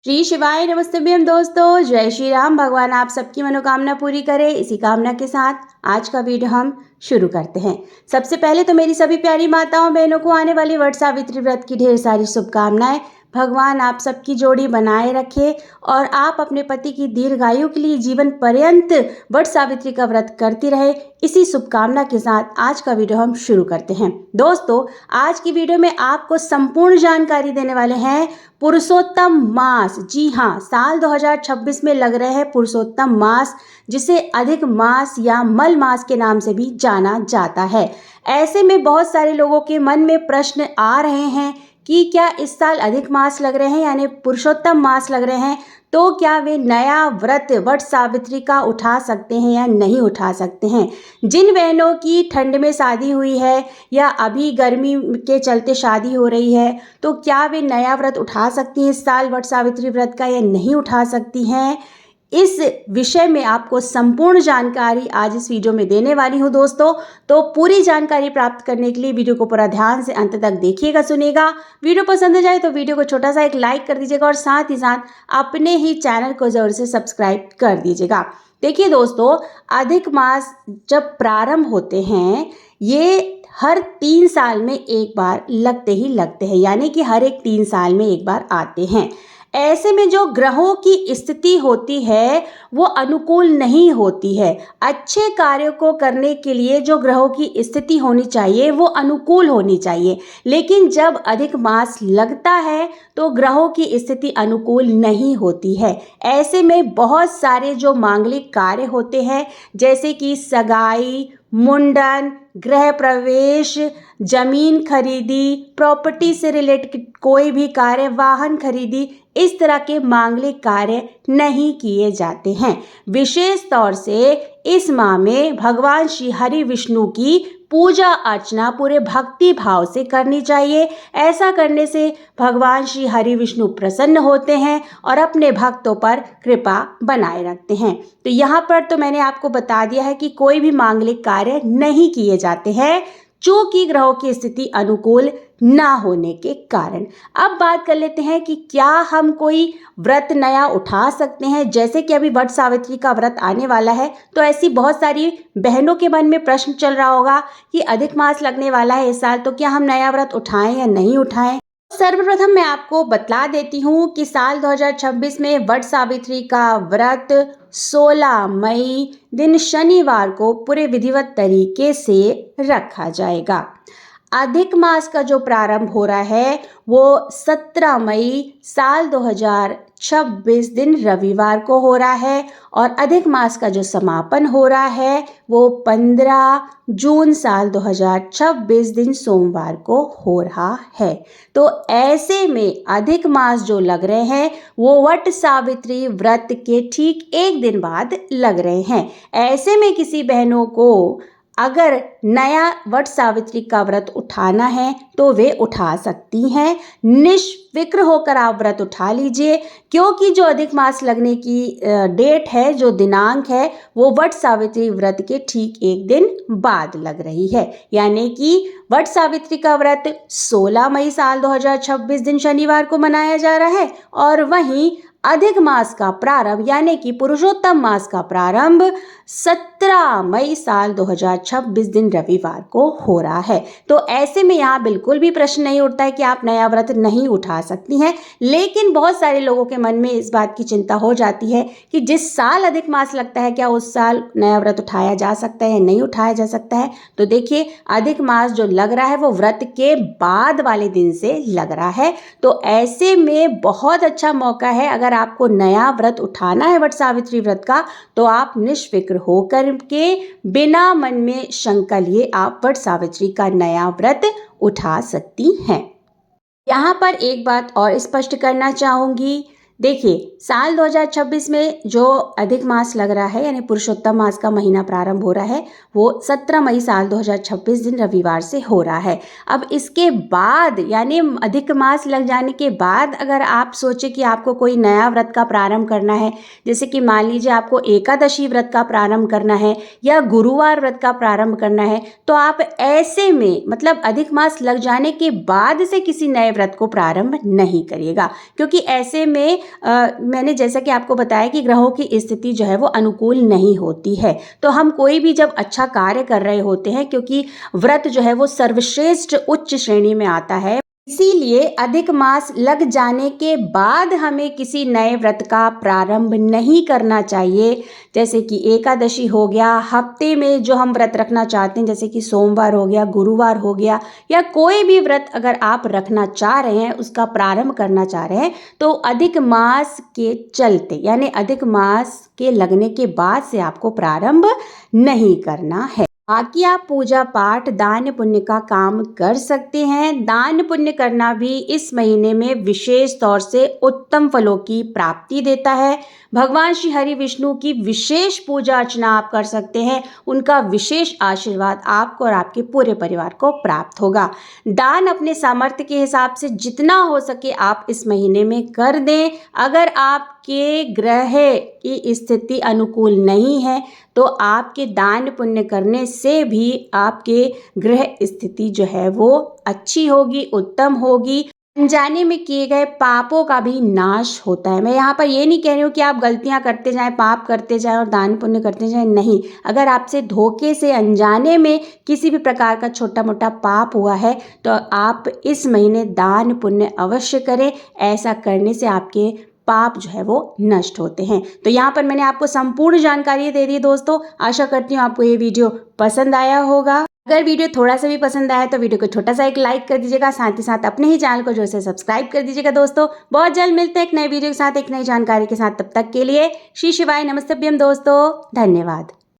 श्री शिवाय नमस्तुभ्यम दोस्तों, जय श्री राम। भगवान आप सबकी मनोकामना पूरी करे। इसी कामना के साथ आज का वीडियो हम शुरू करते हैं। सबसे पहले तो मेरी सभी प्यारी माताओं बहनों को आने वाली वट सावित्री व्रत की ढेर सारी शुभकामनाएं। भगवान आप सबकी जोड़ी बनाए रखे और आप अपने पति की दीर्घायु के लिए जीवन पर्यंत वट सावित्री का व्रत करती रहे। इसी शुभकामना के साथ आज का वीडियो हम शुरू करते हैं। दोस्तों, आज की वीडियो में आपको संपूर्ण जानकारी देने वाले हैं पुरुषोत्तम मास। जी हाँ, साल 2026 में लग रहे हैं पुरुषोत्तम मास, जिसे अधिक मास या मल मास के नाम से भी जाना जाता है। ऐसे में बहुत सारे लोगों के मन में प्रश्न आ रहे हैं कि क्या इस साल अधिक मास लग रहे हैं यानी पुरुषोत्तम मास लग रहे हैं, तो क्या वे नया व्रत वट सावित्री का उठा सकते हैं या नहीं उठा सकते हैं। जिन बहनों की ठंड में शादी हुई है या अभी गर्मी के चलते शादी हो रही है, तो क्या वे नया व्रत उठा सकती हैं इस साल वट सावित्री व्रत का या नहीं उठा सकती हैं। इस विषय में आपको संपूर्ण जानकारी आज इस वीडियो में देने वाली हूं दोस्तों। तो पूरी जानकारी प्राप्त करने के लिए वीडियो को पूरा ध्यान से अंत तक देखिएगा, सुनिएगा। वीडियो पसंद आ जाए तो वीडियो को छोटा सा एक लाइक कर दीजिएगा और साथ ही साथ अपने ही चैनल को जरूर से सब्सक्राइब कर दीजिएगा। देखिए दोस्तों, अधिक मास जब प्रारंभ होते हैं ये हर 3 साल में एक बार लगते ही लगते हैं, यानी कि हर एक 3 साल में एक बार आते हैं। ऐसे में जो ग्रहों की स्थिति होती है वो अनुकूल नहीं होती है। अच्छे कार्यों को करने के लिए जो ग्रहों की स्थिति होनी चाहिए वो अनुकूल होनी चाहिए, लेकिन जब अधिक मास लगता है तो ग्रहों की स्थिति अनुकूल नहीं होती है। ऐसे में बहुत सारे जो मांगलिक कार्य होते हैं, जैसे कि सगाई, मुंडन, गृह प्रवेश, जमीन खरीदी, प्रॉपर्टी से रिलेटेड कोई भी कार्य, वाहन खरीदी, इस तरह के मांगलिक कार्य नहीं किए जाते हैं। विशेष तौर से इस माह में भगवान श्री हरि विष्णु की पूजा अर्चना पूरे भक्ति भाव से करनी चाहिए। ऐसा करने से भगवान श्री हरि विष्णु प्रसन्न होते हैं और अपने भक्तों पर कृपा बनाए रखते हैं। तो यहाँ पर तो मैंने आपको बता दिया है कि कोई भी मांगलिक कार्य नहीं किए जाते हैं, चूंकि ग्रहों की स्थिति अनुकूल ना होने के कारण। अब बात कर लेते हैं कि क्या हम कोई व्रत नया उठा सकते हैं। जैसे कि अभी वट सावित्री का व्रत आने वाला है, तो ऐसी बहुत सारी बहनों के मन में प्रश्न चल रहा होगा कि अधिक मास लगने वाला है इस साल, तो क्या हम नया व्रत उठाएं या नहीं उठाएं। सर्वप्रथम मैं आपको बता देती हूँ कि साल 2026 में वट सावित्री का व्रत 16 मई दिन शनिवार को पूरे विधिवत तरीके से रखा जाएगा। अधिक मास का जो प्रारंभ हो रहा है वो 17 मई साल 2026 दिन रविवार को हो रहा है और अधिक मास का जो समापन हो रहा है वो 15 जून साल 2026 दिन सोमवार को हो रहा है। तो ऐसे में अधिक मास जो लग रहे हैं वो वट सावित्री व्रत के ठीक एक दिन बाद लग रहे हैं। ऐसे में किसी बहनों को अगर नया वट सावित्री का व्रत उठाना है तो वे उठा सकती हैं। निष्फिक्र होकर आप व्रत उठा लीजिए, क्योंकि जो अधिक मास लगने की डेट है, जो दिनांक है, वो वट सावित्री व्रत के ठीक एक दिन बाद लग रही है। यानी कि वट सावित्री का व्रत 16 मई साल 2026 दिन शनिवार को मनाया जा रहा है और वहीं अधिक मास का प्रारंभ यानी कि पुरुषोत्तम मास का प्रारंभ 17 मई साल 2026 दिन रविवार को हो रहा है। तो ऐसे में यहाँ बिल्कुल भी प्रश्न नहीं उठता है कि आप नया व्रत नहीं उठा सकती हैं। लेकिन बहुत सारे लोगों के मन में इस बात की चिंता हो जाती है कि जिस साल अधिक मास लगता है क्या उस साल नया व्रत उठाया जा सकता है या नहीं उठाया जा सकता है। तो देखिए, अधिक मास जो लग रहा है वो व्रत के बाद वाले दिन से लग रहा है। तो ऐसे में बहुत अच्छा मौका है, अगर आपको नया व्रत उठाना है वट सावित्री व्रत का, तो आप निष्फिक्र होकर के बिना मन में शंका लिए आप वट सावित्री का नया व्रत उठा सकती हैं। यहाँ पर एक बात और स्पष्ट करना चाहूंगी। देखिए, साल 2026 में जो अधिक मास लग रहा है यानी पुरुषोत्तम मास का महीना प्रारंभ हो रहा है वो 17 मई साल 2026 दिन रविवार से हो रहा है। अब इसके बाद यानी अधिक मास लग जाने के बाद अगर आप सोचे कि आपको कोई नया व्रत का प्रारंभ करना है, जैसे कि मान लीजिए आपको एकादशी व्रत का प्रारंभ करना है या गुरुवार व्रत का प्रारंभ करना है, तो आप ऐसे में मतलब अधिक मास लग जाने के बाद से किसी नए व्रत को प्रारंभ नहीं करिएगा, क्योंकि ऐसे में मैंने जैसा कि आपको बताया कि ग्रहों की स्थिति जो है वो अनुकूल नहीं होती है। तो हम कोई भी जब अच्छा कार्य कर रहे होते हैं, क्योंकि व्रत जो है वो सर्वश्रेष्ठ उच्च श्रेणी में आता है, इसीलिए अधिक मास लग जाने के बाद हमें किसी नए व्रत का प्रारंभ नहीं करना चाहिए। जैसे कि एकादशी हो गया, हफ्ते में जो हम व्रत रखना चाहते हैं, जैसे कि सोमवार हो गया, गुरुवार हो गया, या कोई भी व्रत अगर आप रखना चाह रहे हैं, उसका प्रारंभ करना चाह रहे हैं, तो अधिक मास के चलते यानी अधिक मास के लगने के बाद से आपको प्रारंभ नहीं करना है। बाकी आप पूजा पाठ दान पुण्य का काम कर सकते हैं। दान पुण्य करना भी इस महीने में विशेष तौर से उत्तम फलों की प्राप्ति देता है। भगवान श्री हरि विष्णु की विशेष पूजा अर्चना आप कर सकते हैं। उनका विशेष आशीर्वाद आपको और आपके पूरे परिवार को प्राप्त होगा। दान अपने सामर्थ्य के हिसाब से जितना हो सके आप इस महीने में कर दें। अगर आपके ग्रह की स्थिति अनुकूल नहीं है तो आपके दान पुण्य करने से भी आपके ग्रह स्थिति जो है वो अच्छी होगी, उत्तम होगी। अनजाने में किए गए पापों का भी नाश होता है। मैं यहाँ पर ये नहीं कह रही हूँ कि आप गलतियाँ करते जाएं, पाप करते जाएं और दान पुण्य करते जाएं, नहीं। अगर आपसे धोखे से अनजाने में किसी भी प्रकार का छोटा मोटा पाप हुआ है तो आप इस महीने दान पुण्य अवश्य करें। ऐसा करने से आपके पाप जो है वो नष्ट होते हैं। तो यहाँ पर मैंने आपको संपूर्ण जानकारी दे दी दोस्तों। आशा करती हूँ आपको ये वीडियो पसंद आया होगा। अगर वीडियो थोड़ा सा भी पसंद आया तो वीडियो को छोटा सा एक लाइक कर दीजिएगा, साथ ही साथ अपने ही चैनल को जो है सब्सक्राइब कर दीजिएगा दोस्तों। बहुत जल्द मिलते हैं एक नए वीडियो के साथ, एक नई जानकारी के साथ। तब तक के लिए श्री शिवाय नमस्तभ्यम दोस्तों, धन्यवाद।